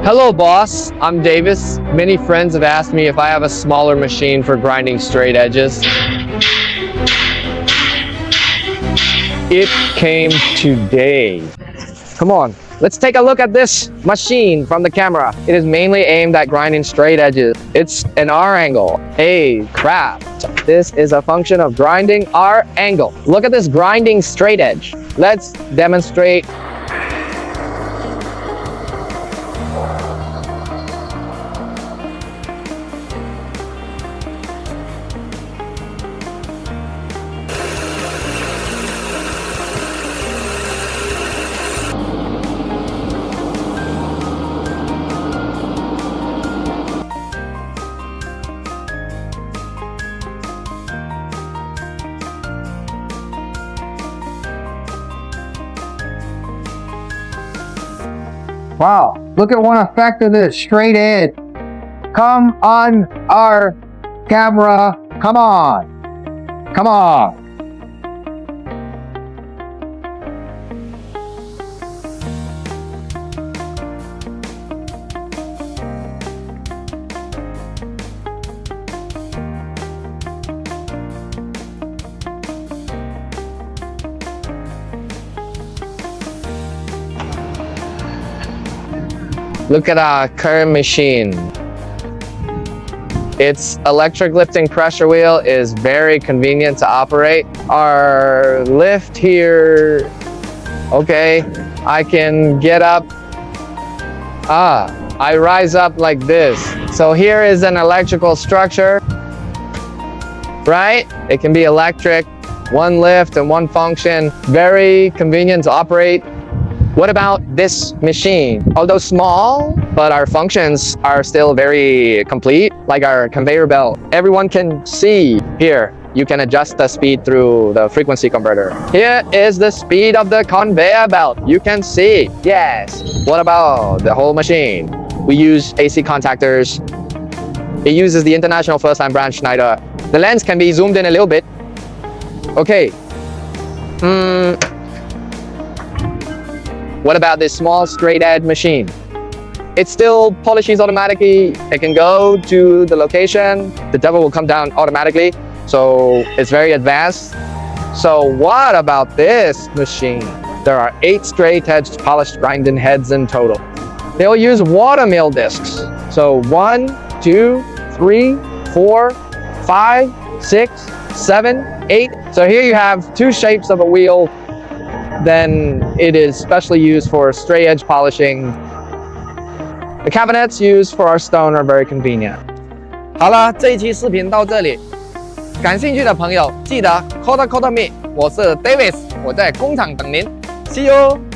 Hello boss, I'm Davis. Many friends have asked me if I have a smaller machine for grinding straight edges. It came today. Come on, let's take a look at this machine from the camera. It is mainly aimed at grinding straight edges. It's an R angle. Hey, crap. This is a function of grinding R angle. Look at this grinding straight edge. Let's demonstrate. Wow, look at one effect of this straight edge. Come on our camera. Come on. Come on. Look at our current machine. Its electric lifting pressure wheel is very convenient to operate. Our lift here, okay, I can get up. I rise up like this. So here is an electrical structure, right? It can be electric, one lift and one function, very convenient to operate. What about this machine? Although small, but our functions are still very complete, like our conveyor belt. Everyone can see here. You can adjust the speed through the frequency converter. Here is the speed of the conveyor belt. You can see, yes. What about the whole machine? We use AC contactors. It uses the International First-Time Branch Schneider. The lens can be zoomed in a little bit. Okay. What about this small straight edge machine? It still polishes automatically. It can go to the location. The devil will come down automatically. So it's very advanced. So what about this machine? There are 8 straight edge polished grinding heads in total. They'll use water mill discs. So 1, 2, 3, 4, 5, 6, 7, 8. So here you have 2 shapes of a wheel. Then it is specially used for straight edge polishing. The cabinets used for our stone are very convenient. 好了，这一期视频到这里，感兴趣的朋友记得 call me， 我是 Davis， 我在工厂等您 ，See you。